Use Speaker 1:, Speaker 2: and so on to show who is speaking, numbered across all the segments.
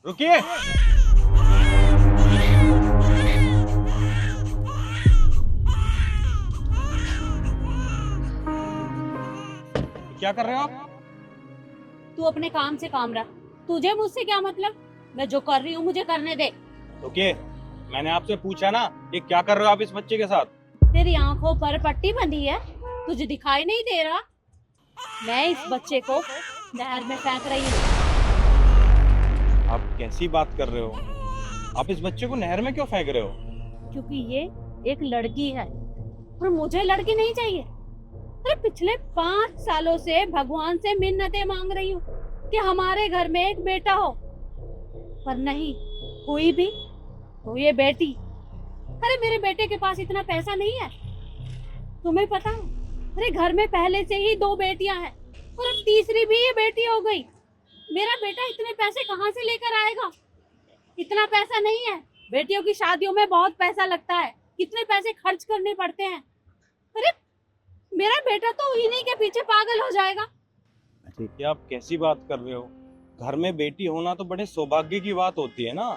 Speaker 1: रुकिए। क्या कर रहे हो आप?
Speaker 2: तू अपने काम से काम रख। तुझे मुझसे क्या मतलब? मैं जो कर रही हूँ मुझे करने दे।
Speaker 1: रुकिए, मैंने आपसे पूछा ना, ये क्या कर रहे हो आप इस बच्चे के साथ?
Speaker 2: तेरी आंखों पर पट्टी बंधी है, तुझे दिखाई नहीं दे रहा? मैं इस बच्चे को नहर में फेंक रही हूँ।
Speaker 1: आप कैसी बात कर रहे हो? आप इस बच्चे को नहर में क्यों फेंक रहे हो?
Speaker 2: क्योंकि ये एक लड़की है और मुझे लड़की नहीं चाहिए। अरे पिछले 5 सालों से भगवान से मिन्नतें मांग रही हूँ कि हमारे घर में एक बेटा हो, पर नहीं हुई भी तो ये बेटी। अरे मेरे बेटे के पास इतना पैसा नहीं है, तुम्हें पता है? अरे घर में पहले से ही 2 बेटियां हैं और अब तीसरी भी ये बेटी हो गई। मेरा बेटा इतने पैसे कहाँ से लेकर आएगा? इतना पैसा नहीं है। बेटियों की शादियों में बहुत पैसा लगता है, कितने पैसे खर्च करने पड़ते हैं। अरे मेरा बेटा तो इन्हीं के पीछे पागल हो जाएगा।
Speaker 1: देखिए, आप कैसी बात कर रहे हो? घर में बेटी होना तो बड़े सौभाग्य की बात होती है ना।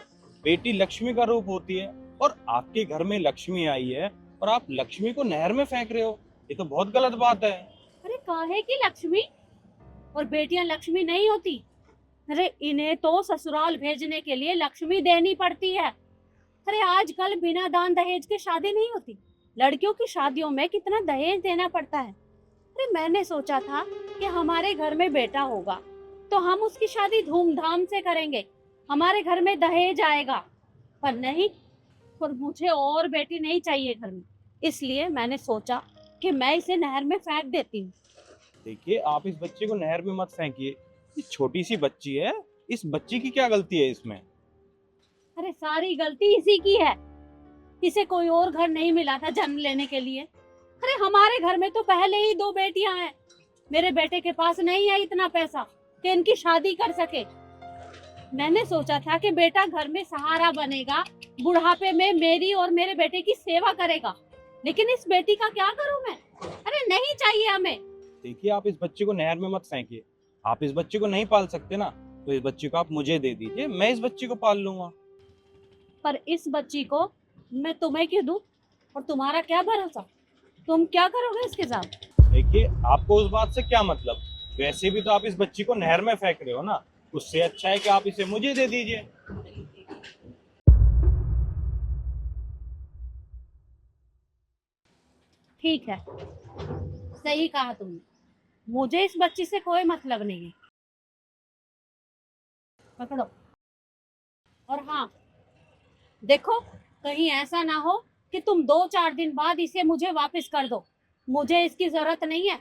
Speaker 1: बेटी लक्ष्मी का रूप होती है, और आपके घर में लक्ष्मी आई है और आप लक्ष्मी को नहर में फेंक रहे हो। ये तो बहुत गलत बात है।
Speaker 2: अरे काहे की लक्ष्मी? और बेटियां लक्ष्मी नहीं होती। अरे इन्हें तो ससुराल भेजने के लिए लक्ष्मी देनी पड़ती है। अरे आजकल बिना दान दहेज के शादी नहीं होती। लड़कियों की शादियों में कितना दहेज देना पड़ता है। अरे मैंने सोचा था कि हमारे घर में बेटा होगा तो हम उसकी शादी धूमधाम से करेंगे, हमारे घर में दहेज आएगा। पर नहीं, पर मुझे और बेटी नहीं चाहिए घर में। इसलिए मैंने सोचा कि मैं इसे नहर में फेंक देती हूँ।
Speaker 1: देखिए, आप इस बच्चे को नहर में मत फेंकिए। ये छोटी सी बच्ची है, इस बच्ची की क्या गलती है इसमें?
Speaker 2: अरे सारी गलती इसी की है। इसे कोई और घर नहीं मिला था जन्म लेने के लिए। अरे हमारे घर में तो पहले ही 2 बेटियां हैं। मेरे बेटे के पास नहीं है इतना पैसा कि इनकी शादी कर सके। मैंने सोचा था कि बेटा घर में सहारा बनेगा, बुढ़ापे में मेरी और मेरे बेटे की सेवा करेगा। लेकिन इस बेटी का क्या करूं मैं? अरे नहीं चाहिए हमें।
Speaker 1: देखिए, आप इस बच्चे को नहर में मत फेंकिए। आप इस बच्चे को नहीं पाल सकते ना, तो इस बच्चे को आप मुझे दे दीजिए, मैं इस बच्चे को पाल लूंगा।
Speaker 2: पर इस बच्ची को मैं तुम्हें क्यों दूं? और तुम्हारा क्या भरोसा, तुम क्या करोगे इसके साथ?
Speaker 1: देखिए, आपको उस बात से क्या मतलब? वैसे भी तो आप इस बच्ची को नहर में फेंक रहे हो ना। उससे अच्छा है कि आप इसे मुझे दे दीजिए।
Speaker 2: ठीक है, सही कहा तुमने। मुझे इस बच्ची से कोई मतलब नहीं है। पकड़ो। और हाँ, देखो, कहीं ऐसा ना हो कि तुम 2-4 दिन बाद इसे मुझे वापस कर दो। मुझे इसकी जरूरत नहीं है।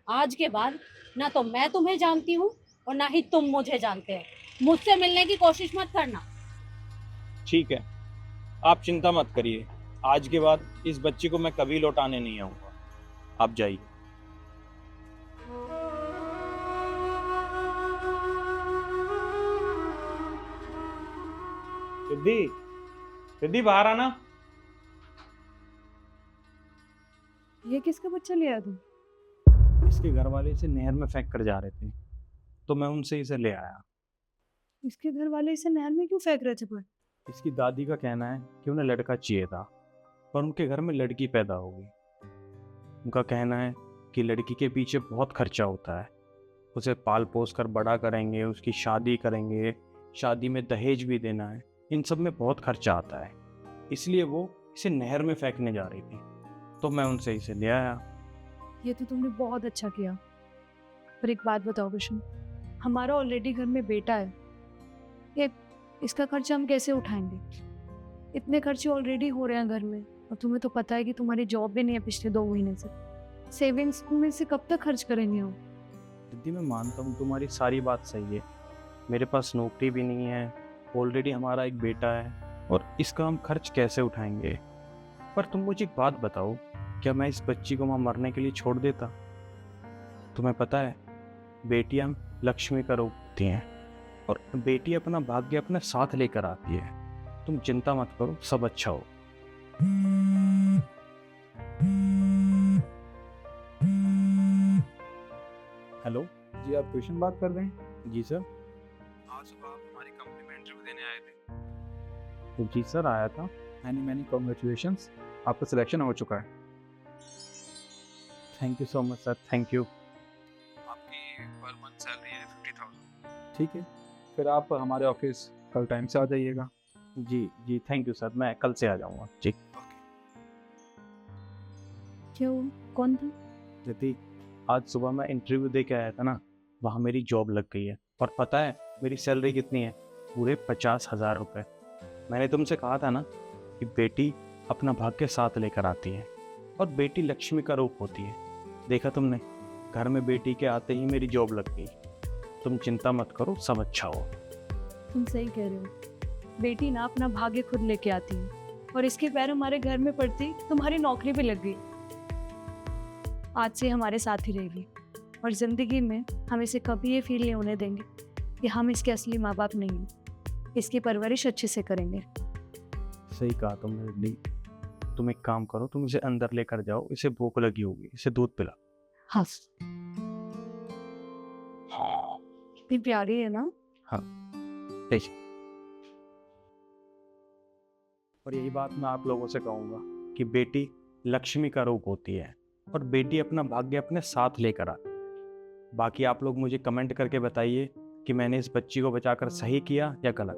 Speaker 2: आज के बाद ना तो मैं तुम्हें जानती हूँ और ना ही तुम मुझे जानते हो। मुझसे मिलने की कोशिश मत करना।
Speaker 1: ठीक है, आप चिंता मत करिए। आज के बाद इस बच्ची को मैं कभी लौटाने नहीं आऊंगा। आप जाइए। सिद्धि, सिद्धि बाहर आना।
Speaker 3: ये किसका बच्चा ले आया तुम?
Speaker 1: इसके घर वाले इसे नहर में फेंक कर जा रहे थे, तो मैं उनसे इसे ले आया।
Speaker 3: इसके घर वाले इसे नहर में क्यों फेंक रहे थे पर?
Speaker 1: इसकी दादी का कहना है कि उन्हें लड़का चाहिए था, पर उनके घर में लड़की पैदा हो गई। उनका कहना है कि लड़की के पीछे बहुत खर्चा होता है। उसे पाल पोस कर बड़ा करेंगे, उसकी शादी करेंगे, शादी में दहेज भी देना है, इन सब में बहुत खर्चा आता है। इसलिए वो इसे नहर में फेंकने जा रही थी, तो मैं उनसे इसे ले आया।
Speaker 3: ये तो तुमने बहुत अच्छा किया। पर एक बात बताओ विष्णु, हमारा ऑलरेडी घर में बेटा है। ये इसका खर्चा हम कैसे उठाएंगे? इतने खर्चे ऑलरेडी हो रहे हैं घर में, और तुम्हें तो पता है कि तुम्हारी जॉब भी नहीं है पिछले 2 महीने से। सेविंग्स में से कब तक खर्च करेंगे हम?
Speaker 1: दीदी, मैं मानता हूँ तुम्हारी सारी बात सही है। मेरे पास नौकरी भी नहीं है, ऑलरेडी हमारा एक बेटा है, और इसका हम खर्च कैसे उठाएंगे? पर तुम मुझे एक बात बताओ, क्या मैं इस बच्ची को वहाँ मरने के लिए छोड़ देता? तुम्हें पता है, बेटियां लक्ष्मी का रूप होती हैं, और बेटी अपना भाग्य अपने साथ लेकर आती है। तुम चिंता मत करो, सब अच्छा हो। हेलो।
Speaker 4: जी, आप ट्यूशन बात कर रहे हैं?
Speaker 1: जी सर। आज सुबह आप हमारी कंप्लीमेंट्री
Speaker 4: देने आए थे।
Speaker 1: तो जी सर आया था।
Speaker 4: मैनी मैनी कॉन्ग्रेचुलेशंस, आपका सिलेक्शन हो चुका है।
Speaker 1: Thank you so much sir, thank you.
Speaker 4: आपकी पर मंथ सैलरी है 50,000। ठीक है, फिर आप हमारे ऑफिस कल टाइम से आ जाइएगा।
Speaker 1: जी जी थैंक यू सर, मैं कल से आ जाऊँगा जी।
Speaker 3: क्या हुआ? कौन था?
Speaker 1: यदि आज सुबह मैं इंटरव्यू दे के आया था ना, वहाँ मेरी जॉब लग गई है। और पता है मेरी सैलरी कितनी है? पूरे 50,000 रुपये। मैंने तुमसे कहा था ना कि बेटी अपना भाग्य साथ लेकर आती है और बेटी लक्ष्मी का रूप होती है। देखा तुमने, घर में बेटी के आते ही मेरी जॉब लग गई। तुम चिंता मत करो, सब अच्छा हो।
Speaker 3: तुम सही कह रहे हो, बेटी ना अपना भाग्य खुद लेके आती है, और इसके पैर हमारे घर में पड़ती तुम्हारी नौकरी भी लग गई। आज से हमारे साथ ही रहेगी, और जिंदगी में हम इसे कभी ये फील नहीं होने देंगे कि हम इसके असली माँ बाप नहीं हैं। इसकी परवरिश अच्छे से करेंगे।
Speaker 1: सही कहा तुमने रिद्धि। तुम एक काम करो, तुम इसे अंदर लेकर जाओ, इसे भूख लगी होगी, इसे दूध पिला।
Speaker 3: हाँ, कितनी प्यारी है ना।
Speaker 1: ले जा। और यही बात मैं आप लोगों से कहूँगा कि बेटी लक्ष्मी का रूप होती है और बेटी अपना भाग्य अपने साथ लेकर आती है। बाकी आप लोग मुझे कमेंट करके बताइए कि मैंने इस बच्ची को बचाकर सही किया या गलत।